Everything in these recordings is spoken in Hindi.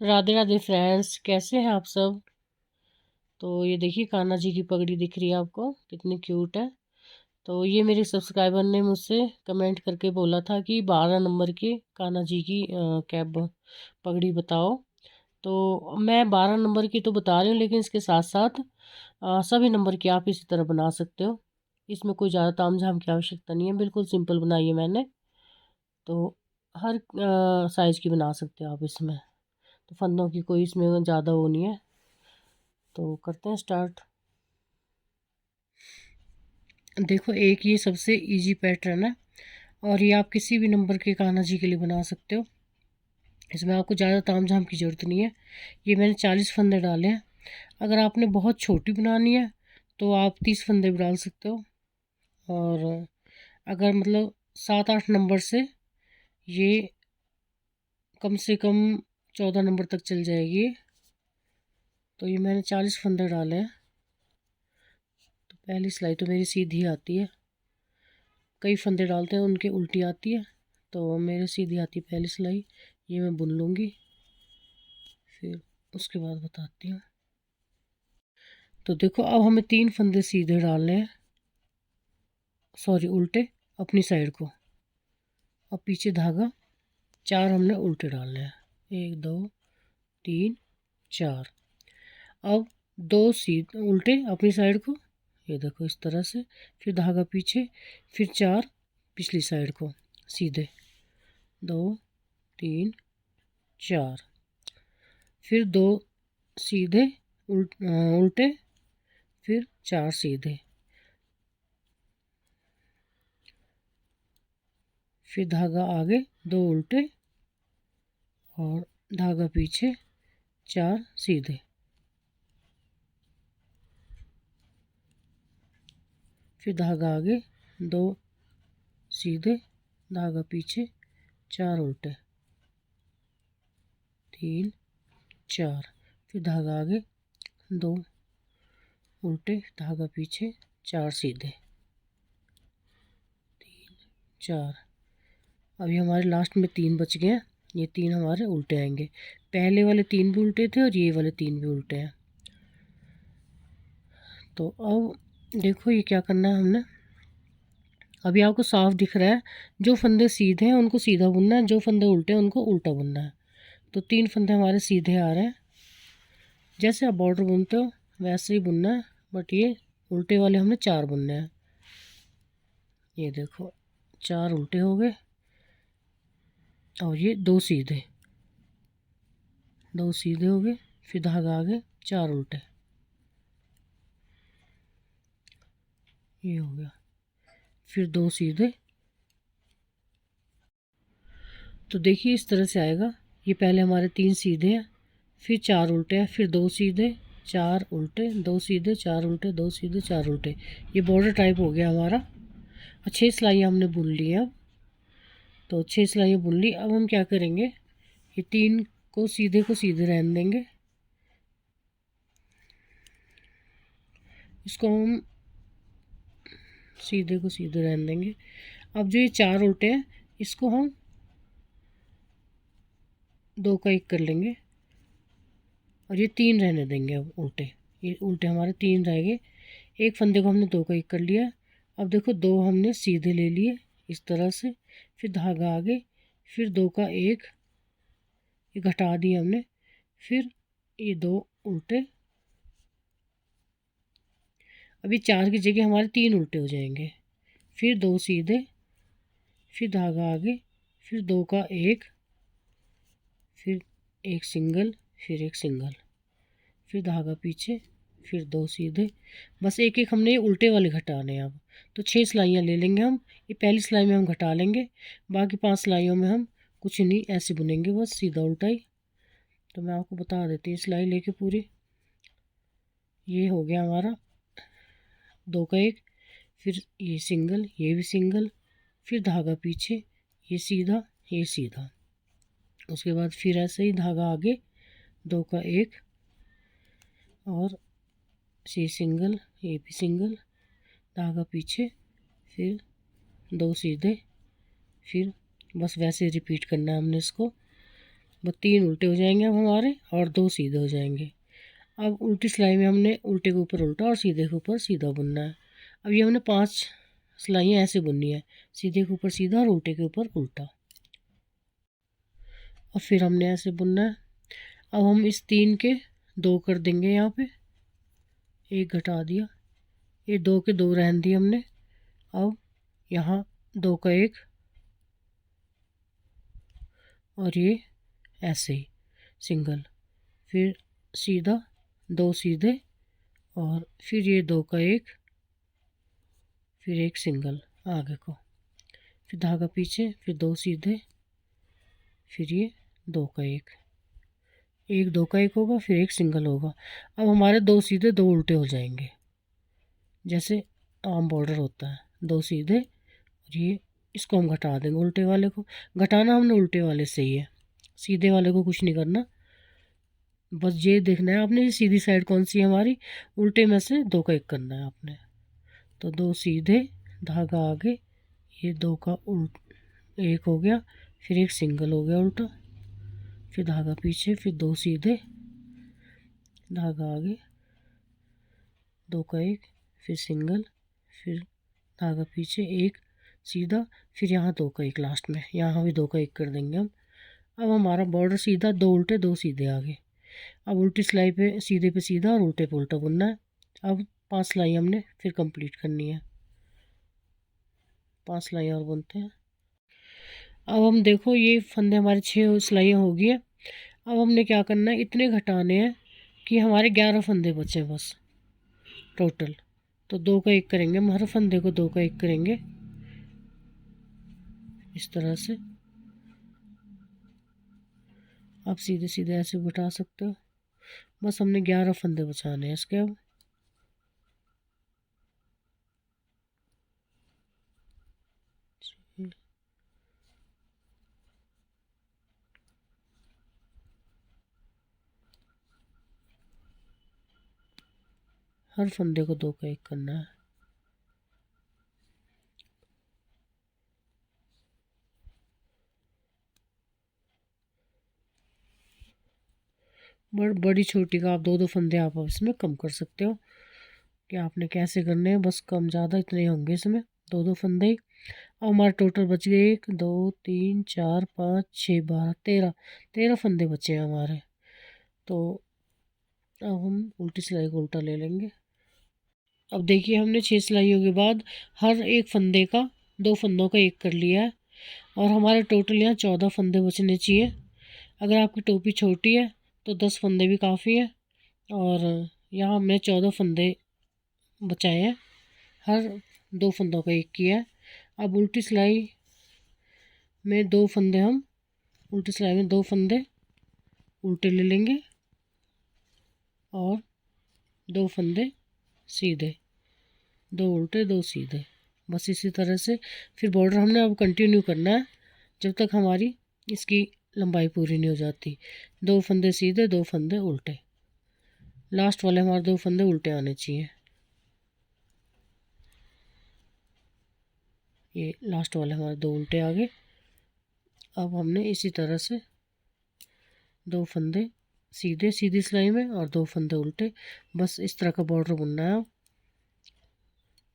राधे राधे फ्रेंड्स, कैसे हैं आप सब। तो ये देखिए कान्हा जी की पगड़ी दिख रही है आपको, कितनी क्यूट है। तो ये मेरे सब्सक्राइबर ने मुझसे कमेंट करके बोला था कि 12 नंबर के कान्हा जी की कैप पगड़ी बताओ। तो मैं 12 नंबर की तो बता रही हूँ, लेकिन इसके साथ साथ सभी नंबर की आप इसी तरह बना सकते हो। इसमें कोई ज़्यादा तामझाम की आवश्यकता नहीं है, बिल्कुल सिंपल बनाई है मैंने। तो हर साइज़ की बना सकते हो आप इसमें। तो फंदों की कोई इसमें ज़्यादा वो नहीं है। तो करते हैं स्टार्ट। देखो, एक ये सबसे इजी पैटर्न है और ये आप किसी भी नंबर के कान्हा जी के लिए बना सकते हो। इसमें आपको ज़्यादा तामझाम की ज़रूरत नहीं है। ये मैंने 40 फंदे डाले हैं। अगर आपने बहुत छोटी बनानी है तो आप 30 फंदे भी डाल सकते हो। और अगर मतलब 7-8 नंबर से ये कम से कम 14 नंबर तक चल जाएगी। तो ये मैंने 40 फंदे डाले हैं। तो पहली सिलाई तो मेरी सीधी आती है, कई फंदे डालते हैं उनके उल्टी आती है। तो मेरे सीधी आती है पहली सिलाई। ये मैं बुन लूँगी, फिर उसके बाद बताती हूँ। तो देखो, अब हमें 3 फंदे सीधे डालने हैं, सॉरी उल्टे, अपनी साइड को। अब पीछे धागा 4 हमने उल्टे डालने हैं, 1 2 3 4। अब 2 सीधे उल्टे अपनी साइड को, ये देखो इस तरह से। फिर धागा पीछे, फिर 4 पिछली साइड को सीधे, 2 3 4। फिर 2 सीधे उल्टे, फिर 4 सीधे, फिर धागा आगे 2 उल्टे और धागा पीछे 4 सीधे, फिर धागा आगे 2 सीधे, धागा पीछे 4 उल्टे, 3 4। फिर धागा आगे 2 उल्टे, धागा पीछे 4 सीधे, 3 4। अभी हमारे लास्ट में 3 बच गए हैं। ये 3 हमारे उल्टे आएंगे। पहले वाले 3 भी उल्टे थे और ये वाले 3 भी उल्टे हैं। तो अब देखो ये क्या करना है हमने। अभी आपको साफ दिख रहा है, जो फंदे सीधे हैं उनको सीधा बुनना है, जो फंदे उल्टे हैं उनको उल्टा बुनना है। तो 3 फंदे हमारे सीधे आ रहे हैं। जैसे आप बॉर्डर बुनते हो वैसे ही बुनना है, बट ये उल्टे वाले हमने 4 बुनने हैं। ये देखो 4 उल्टे हो गए और ये 2 सीधे, 2 सीधे हो गए। फिर धागा आगे 4 उल्टे, ये हो गया। फिर 2 सीधे। तो देखिए इस तरह से आएगा। ये पहले हमारे 3 सीधे हैं, फिर 4 उल्टे हैं, फिर 2 सीधे 4 उल्टे, 2 सीधे 4 उल्टे, 2 सीधे 4 उल्टे। ये बॉर्डर टाइप हो गया हमारा। और 6 सिलाइयाँ हमने बुन ली हैं। अब तो 6 सिलाइयाँ बुन ली। अब हम क्या करेंगे, ये 3 को सीधे रहने देंगे। इसको हम सीधे को सीधे रहने देंगे। अब जो ये 4 उल्टे हैं इसको हम 2 का 1 कर लेंगे और ये 3 रहने देंगे। अब उल्टे, ये उल्टे हमारे 3 रह गए। एक फंदे को हमने 2 का 1 कर लिया। अब देखो 2 हमने सीधे ले लिए इस तरह से, फिर धागा आगे, फिर 2 का 1, ये घटा दिए हमने। फिर ये 2 उल्टे। अभी 4 की जगह हमारे 3 उल्टे हो जाएंगे। फिर 2 सीधे, फिर धागा आगे, फिर 2 का 1, फिर एक सिंगल, फिर एक सिंगल, फिर धागा पीछे, फिर 2 सीधे। बस एक एक हमने उल्टे वाले घटाने हैं। अब तो 6 सिलाइयाँ ले लेंगे हम। ये पहली सिलाई में हम घटा लेंगे, बाकी 5 सिलाइयों में हम कुछ नहीं ऐसे बुनेंगे, बस सीधा उल्टा ही। तो मैं आपको बता देती हूँ सिलाई लेके पूरी। ये हो गया हमारा 2 का 1, फिर ये सिंगल, ये भी सिंगल, फिर धागा पीछे, ये सीधा, ये सीधा। उसके बाद फिर ऐसे ही धागा आगे 2 का 1 और ये सिंगल, ये भी सिंगल, धागा पीछे, फिर 2 सीधे, फिर बस वैसे रिपीट करना है हमने इसको। बस 3 उल्टे हो जाएंगे अब हमारे और 2 सीधे हो जाएंगे। अब उल्टी सिलाई में हमने उल्टे के ऊपर उल्टा और सीधे के ऊपर सीधा बुनना है। अब ये हमने 5 सिलाइयाँ ऐसे बुननी है, सीधे के ऊपर सीधा और उल्टे के ऊपर उल्टा। और फिर हमने ऐसे बुनना है। अब हम इस 3 के 2 कर देंगे, यहाँ पे 1 घटा दिया, ये 2 के 2 रहने दिए हमने। अब यहाँ 2 का 1 और ये ऐसे ही सिंगल, फिर सीधा 2 सीधे और फिर ये 2 का 1, फिर 1 सिंगल आगे को, फिर धागा पीछे, फिर 2 सीधे, फिर ये 2 का 1, 2 का 1 होगा, फिर 1 सिंगल होगा। अब हमारे 2 सीधे 2 उल्टे हो जाएंगे, जैसे आम बॉर्डर होता है, 2 सीधे और ये इसको हम घटा देंगे, उल्टे वाले को घटाना हमने उल्टे वाले से ही है, सीधे वाले को कुछ नहीं करना। बस ये देखना है आपने सीधी साइड कौन सी है हमारी, उल्टे में से 2 का 1 करना है आपने। तो 2 सीधे, धागा आगे, ये 2 का 1 हो गया, फिर 1 सिंगल हो गया उल्टा, फिर धागा पीछे, फिर 2 सीधे, धागा आगे, 2 का 1, फिर सिंगल, फिर धागा पीछे, 1 सीधा, फिर यहाँ 2 का 1 लास्ट में, यहाँ भी 2 का 1 कर देंगे हम। अब हमारा बॉर्डर सीधा, 2 उल्टे 2 सीधे आगे। अब उल्टी सिलाई पे सीधा और उल्टे पे उल्टा बुनना है। अब 5 सिलाई हमने फिर कंप्लीट करनी है, 5 सिलाई और बुनते हैं। अब हम देखो ये फंदे हमारे 6 सिलाइयाँ हो गई है। अब हमने क्या करना है, इतने घटाने हैं कि हमारे 11 फंदे बचे बस टोटल। तो 2 का 1 करेंगे हम, हर फंदे को 2 का 1 करेंगे इस तरह से। आप सीधे सीधे ऐसे घटा सकते हो। बस हमने 11 फंदे बचाने हैं इसके। अब हर फंदे को 2 का 1 करना है। बड़ी छोटी का आप 2 फंदे आप इसमें कम कर सकते हो कि आपने कैसे करने हैं, बस कम ज़्यादा इतने ही होंगे इसमें, 2 फंदे ही। अब हमारे टोटल बच गए 1 2 3 4 5 6 12 13 फंदे बचे हैं हमारे। तो अब हम उल्टी सिलाई को उल्टा ले लेंगे। अब देखिए हमने 6 सिलाइयों के बाद हर एक फंदे का 2 फंदों का 1 कर लिया है और हमारे टोटल यहाँ 14 फंदे बचने चाहिए। अगर आपकी टोपी छोटी है तो 10 फंदे भी काफ़ी है और यहाँ हमने 14 फंदे बचाए हैं, हर 2 फंदों का 1 किया है। अब उल्टी सिलाई में 2 फंदे हम उल्टी सिलाई में 2 फंदे उल्टे ले लेंगे और 2 फंदे सीधे, 2 उल्टे 2 सीधे। बस इसी तरह से फिर बॉर्डर हमने अब कंटिन्यू करना है जब तक हमारी इसकी लंबाई पूरी नहीं हो जाती। 2 फंदे सीधे 2 फंदे उल्टे, लास्ट वाले हमारे 2 फंदे उल्टे आने चाहिए। ये लास्ट वाले हमारे 2 उल्टे आ गए। अब हमने इसी तरह से 2 फंदे सीधे सीधी सिलाई में और 2 फंदे उल्टे, बस इस तरह का बॉर्डर बुनना है।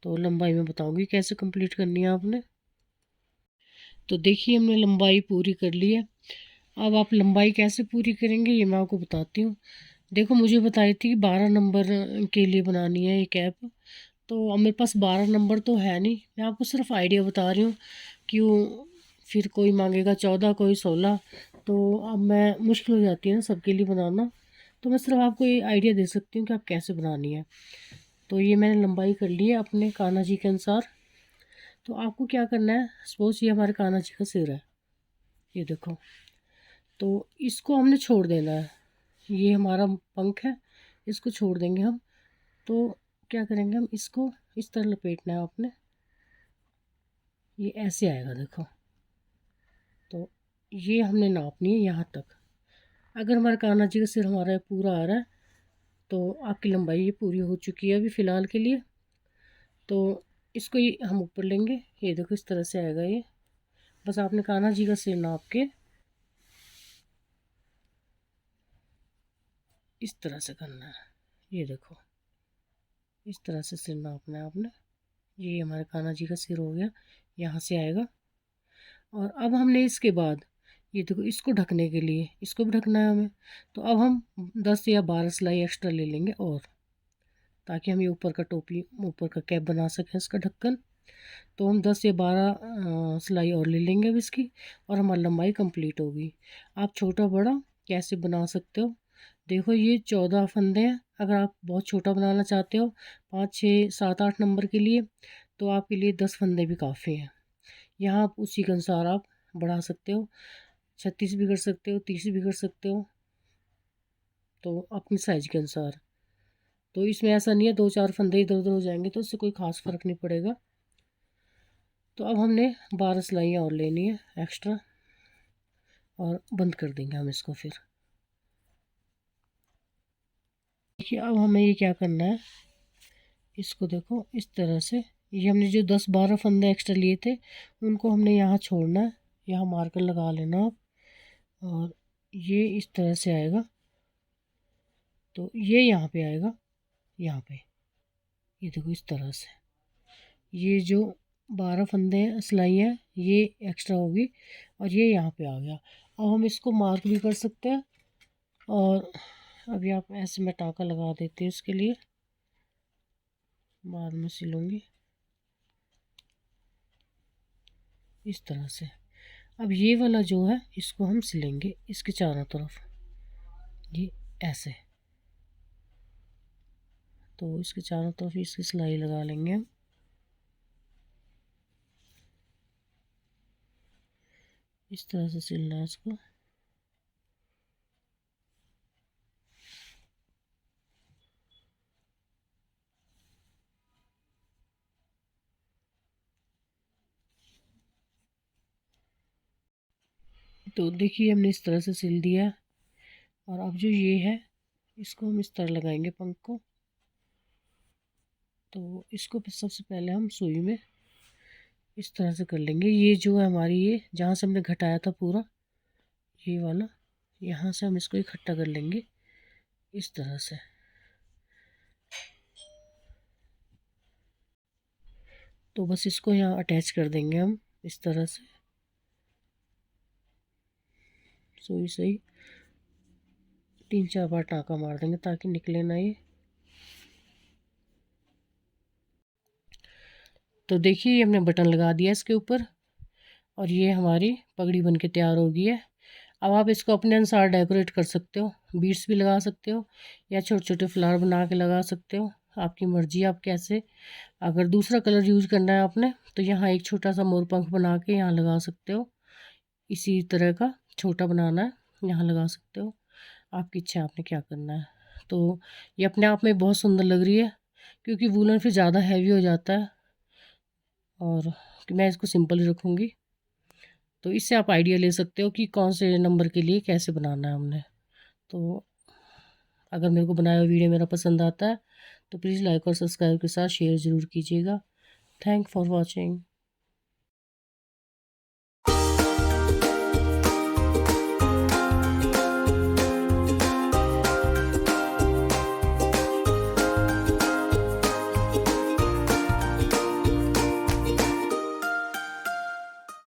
तो लंबाई में बताऊंगी कैसे कंप्लीट करनी है आपने। तो देखिए हमने लंबाई पूरी कर ली है। अब आप लंबाई कैसे पूरी करेंगे ये मैं आपको बताती हूँ। देखो मुझे बताई थी 12 नंबर के लिए बनानी है ये कैप, तो अब मेरे पास 12 नंबर तो है नहीं, मैं आपको सिर्फ आइडिया बता रही हूँ। क्यों फिर कोई मांगेगा 14 कोई 16, तो अब मैं मुश्किल हो जाती है ना सबके लिए बनाना। तो मैं सिर्फ आपको ये आइडिया दे सकती हूँ कि आप कैसे बनानी है। तो ये मैंने लंबाई कर ली है अपने कान्हा जी के अनुसार। तो आपको क्या करना है, सपोज ये हमारे कान्हा जी का सिर है, ये देखो, तो इसको हमने छोड़ देना है, ये हमारा पंख है, इसको छोड़ देंगे हम। तो क्या करेंगे हम, इसको इस तरह लपेटना है आपने, ये ऐसे आएगा देखो। तो ये हमने नापनी है यहाँ तक। अगर हमारे कान्हा जी का सिर हमारा पूरा आ रहा है तो आपकी लंबाई ये पूरी हो चुकी है अभी फ़िलहाल के लिए। तो इसको ये हम ऊपर लेंगे, ये देखो इस तरह से आएगा ये। बस आपने कान्हा जी का सिर नाप के इस तरह से करना है। ये देखो इस तरह से सिर नापना है आपने। ये हमारे कान्हा जी का सिर हो गया, यहाँ से आएगा। और अब हमने इसके बाद ये देखो इसको ढकने के लिए इसको भी ढकना है हमें, तो अब हम 10 या 12 सिलाई एक्स्ट्रा ले लेंगे, और ताकि हम ये ऊपर का टोपी ऊपर का कैप बना सकें इसका ढक्कन। तो हम 10 या 12 सिलाई और ले लेंगे अब इसकी, और हमारी लंबाई कंप्लीट होगी। आप छोटा बड़ा कैसे बना सकते हो। देखो ये 14 फंदे हैं। अगर आप बहुत छोटा बनाना चाहते हो 5 6 7 8 नंबर के लिए, तो आपके लिए 10 फंदे भी काफ़ी हैं। यहाँ आप उसी के अनुसार आप बढ़ा सकते हो, 36 भी कर सकते हो, 30 भी कर सकते हो, तो अपने साइज़ के अनुसार। तो इसमें ऐसा नहीं है 2 4 फंदे इधर उधर हो जाएंगे तो उससे कोई ख़ास फ़र्क नहीं पड़ेगा। तो अब हमने 12 सिलाइयाँ और लेनी है एक्स्ट्रा, और बंद कर देंगे हम इसको। फिर देखिए अब हमें ये क्या करना है, इसको देखो इस तरह से, ये हमने जो 10 12 फंदे एक्स्ट्रा लिए थे उनको हमने यहाँ छोड़ना है। यहाँ मार्कर लगा लेना आप, और ये इस तरह से आएगा, तो ये यहाँ पे आएगा, यहाँ पे ये देखो इस तरह से। ये जो 12 फंदे सिलाई हैं ये एक्स्ट्रा होगी, और ये यहाँ पे आ गया। अब हम इसको मार्क भी कर सकते हैं, और अभी आप ऐसे मैं टाँका लगा देती हूँ इसके लिए, बाद में सिलूँगी इस तरह से। अब ये वाला जो है इसको हम सिलेंगे इसके चारों तरफ, ये ऐसे। तो इसके चारों तरफ इसकी सिलाई लगा लेंगे हम, इस तरह से सिलना है इसको। तो देखिए हमने इस तरह से सिल दिया है, और अब जो ये है इसको हम इस तरह लगाएंगे पंख को। तो इसको सबसे पहले हम सुई में इस तरह से कर लेंगे। ये जो है हमारी, ये जहाँ से हमने घटाया था पूरा ये वाला, यहाँ से हम इसको इकट्ठा कर लेंगे इस तरह से। तो बस इसको यहाँ अटैच कर देंगे हम इस तरह से, सुई सही 3 4 बार टाँका मार देंगे ताकि निकले ना ये। तो देखिए ये हमने बटन लगा दिया इसके ऊपर, और ये हमारी पगड़ी बन के तैयार हो गई है। अब आप इसको अपने अनुसार डेकोरेट कर सकते हो, बीड्स भी लगा सकते हो, या छोटे छोटे फ्लावर बना के लगा सकते हो, आपकी मर्ज़ी आप कैसे। अगर दूसरा कलर यूज़ करना है आपने तो यहाँ एक छोटा सा मोर पंख बना के यहाँ लगा सकते हो, इसी तरह का छोटा बनाना है यहाँ लगा सकते हो, आपकी इच्छा आपने क्या करना है। तो ये अपने आप में बहुत सुंदर लग रही है, क्योंकि वूलन फिर ज़्यादा हैवी हो जाता है, और मैं इसको सिंपल ही रखूँगी। तो इससे आप आइडिया ले सकते हो कि कौन से नंबर के लिए कैसे बनाना है हमने। तो अगर मेरे को बनाया हुआ वीडियो मेरा पसंद आता है तो प्लीज़ लाइक और सब्सक्राइब के साथ शेयर ज़रूर कीजिएगा। Thank for watching.